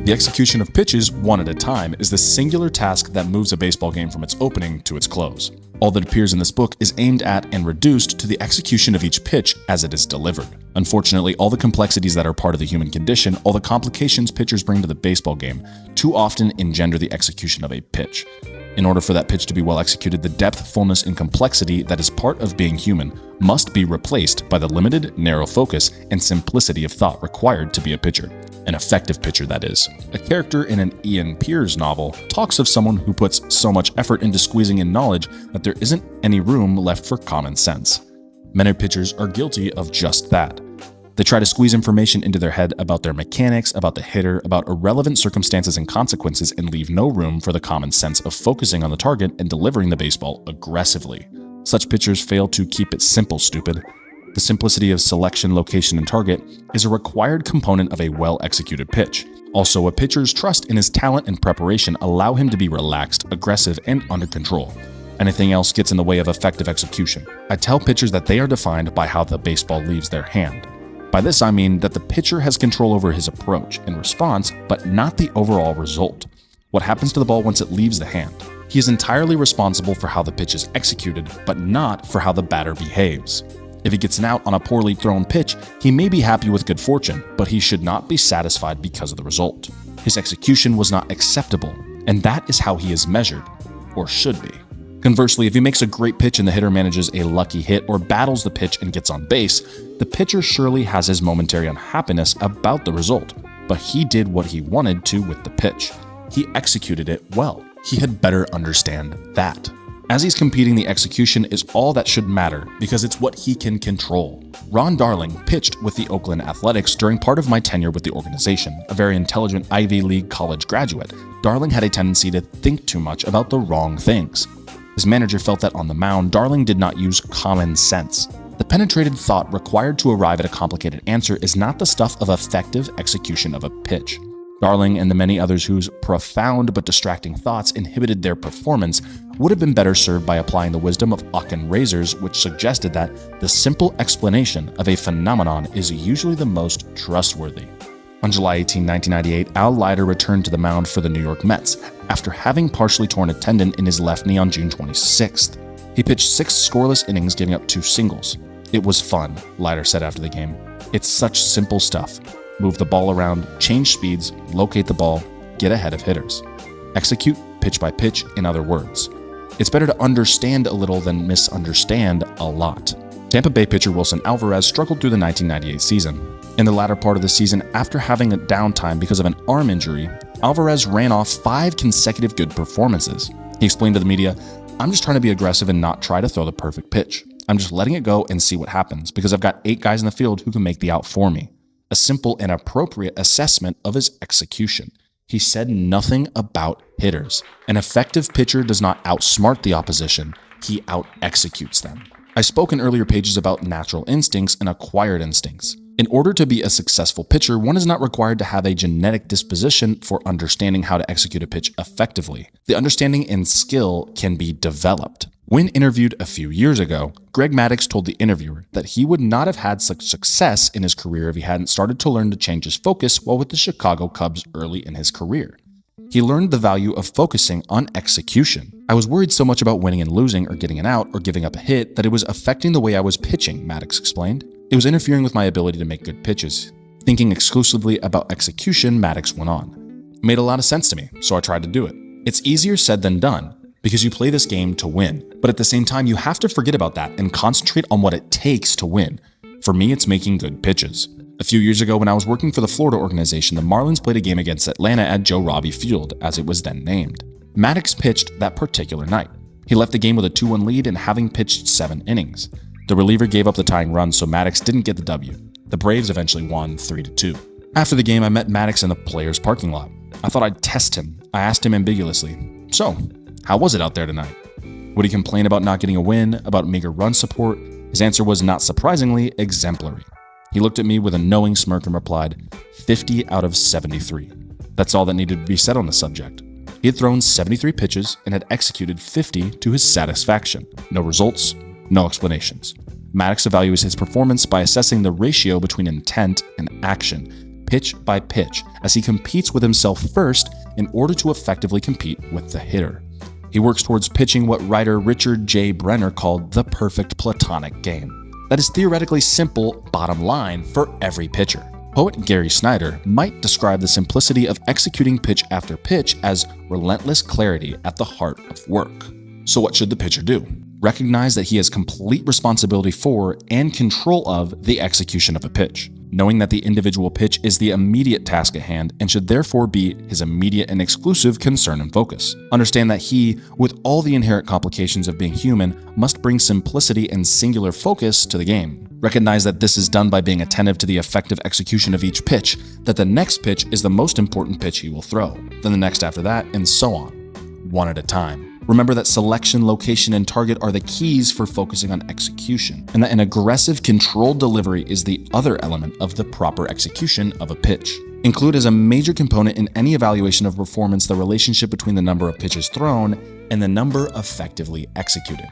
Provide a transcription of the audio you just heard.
The execution of pitches one at a time is the singular task that moves a baseball game from its opening to its close. All that appears in this book is aimed at and reduced to the execution of each pitch as it is delivered. Unfortunately, all the complexities that are part of the human condition, all the complications pitchers bring to the baseball game, too often engender the execution of a pitch. In order for that pitch to be well executed, the depth, fullness, and complexity that is part of being human must be replaced by the limited, narrow focus and simplicity of thought required to be a pitcher. An effective pitcher, that is. A character in an Ian Pierce novel talks of someone who puts so much effort into squeezing in knowledge that there isn't any room left for common sense. Many pitchers are guilty of just that. They try to squeeze information into their head about their mechanics, about the hitter, about irrelevant circumstances and consequences, and leave no room for the common sense of focusing on the target and delivering the baseball aggressively. Such pitchers fail to keep it simple, stupid. The simplicity of selection, location, and target is a required component of a well-executed pitch. Also, a pitcher's trust in his talent and preparation allow him to be relaxed, aggressive, and under control. Anything else gets in the way of effective execution. I tell pitchers that they are defined by how the baseball leaves their hand. By this I mean that the pitcher has control over his approach and response, but not the overall result. What happens to the ball once it leaves the hand? He is entirely responsible for how the pitch is executed, but not for how the batter behaves. If he gets an out on a poorly thrown pitch, he may be happy with good fortune, but he should not be satisfied because of the result. His execution was not acceptable, and that is how he is measured, or should be. Conversely, if he makes a great pitch and the hitter manages a lucky hit or battles the pitch and gets on base, the pitcher surely has his momentary unhappiness about the result, but he did what he wanted to with the pitch. He executed it well. He had better understand that. As he's competing, the execution is all that should matter because it's what he can control. Ron Darling pitched with the Oakland Athletics during part of my tenure with the organization. A very intelligent Ivy League college graduate, Darling had a tendency to think too much about the wrong things. His manager felt that on the mound, Darling did not use common sense. The penetrated thought required to arrive at a complicated answer is not the stuff of effective execution of a pitch. Darling and the many others whose profound but distracting thoughts inhibited their performance would have been better served by applying the wisdom of Occam razors, which suggested that the simple explanation of a phenomenon is usually the most trustworthy. On July 18, 1998, Al Leiter returned to the mound for the New York Mets after having partially torn a tendon in his left knee on June 26th. He pitched 6 scoreless innings, giving up 2 singles. "It was fun," Leiter said after the game. "It's such simple stuff. Move the ball around, change speeds, locate the ball, get ahead of hitters. Execute pitch by pitch, in other words. It's better to understand a little than misunderstand a lot." Tampa Bay pitcher Wilson Alvarez struggled through the 1998 season. In the latter part of the season, after having a downtime because of an arm injury, Alvarez ran off 5 consecutive good performances. He explained to the media, "I'm just trying to be aggressive and not try to throw the perfect pitch. I'm just letting it go and see what happens because I've got 8 guys in the field who can make the out for me." A simple and appropriate assessment of his execution. He said nothing about hitters. An effective pitcher does not outsmart the opposition, he out-executes them. I spoke in earlier pages about natural instincts and acquired instincts. In order to be a successful pitcher, one is not required to have a genetic disposition for understanding how to execute a pitch effectively. The understanding and skill can be developed. When interviewed a few years ago, Greg Maddux told the interviewer that he would not have had such success in his career if he hadn't started to learn to change his focus while with the Chicago Cubs early in his career. He learned the value of focusing on execution. "I was worried so much about winning and losing or getting an out or giving up a hit that it was affecting the way I was pitching," Maddux explained. "It was interfering with my ability to make good pitches." Thinking exclusively about execution, Maddux went on. "It made a lot of sense to me, so I tried to do it. It's easier said than done, because you play this game to win. But at the same time, you have to forget about that and concentrate on what it takes to win. For me, it's making good pitches." A few years ago, when I was working for the Florida organization, the Marlins played a game against Atlanta at Joe Robbie Field, as it was then named. Maddux pitched that particular night. He left the game with a 2-1 lead and having pitched 7 innings. The reliever gave up the tying run, so Maddux didn't get the W. The Braves eventually won 3-2. After the game, I met Maddux in the players' parking lot. I thought I'd test him. I asked him ambiguously, "So, how was it out there tonight?" Would he complain about not getting a win, about meager run support? His answer was, not surprisingly, exemplary. He looked at me with a knowing smirk and replied, 50 out of 73. That's all that needed to be said on the subject. He had thrown 73 pitches and had executed 50 to his satisfaction. No results, no explanations. Maddox evaluates his performance by assessing the ratio between intent and action, pitch by pitch, as he competes with himself first in order to effectively compete with the hitter. He works towards pitching what writer Richard J. Brenner called the perfect platonic game. That is theoretically simple bottom line for every pitcher. Poet Gary Snyder might describe the simplicity of executing pitch after pitch as relentless clarity at the heart of work. So what should the pitcher do? Recognize that he has complete responsibility for and control of the execution of a pitch, knowing that the individual pitch is the immediate task at hand and should therefore be his immediate and exclusive concern and focus. Understand that he, with all the inherent complications of being human, must bring simplicity and singular focus to the game. Recognize that this is done by being attentive to the effective execution of each pitch, that the next pitch is the most important pitch he will throw, then the next after that, and so on, one at a time. Remember that selection, location, and target are the keys for focusing on execution, and that an aggressive, controlled delivery is the other element of the proper execution of a pitch. Include as a major component in any evaluation of performance the relationship between the number of pitches thrown and the number effectively executed.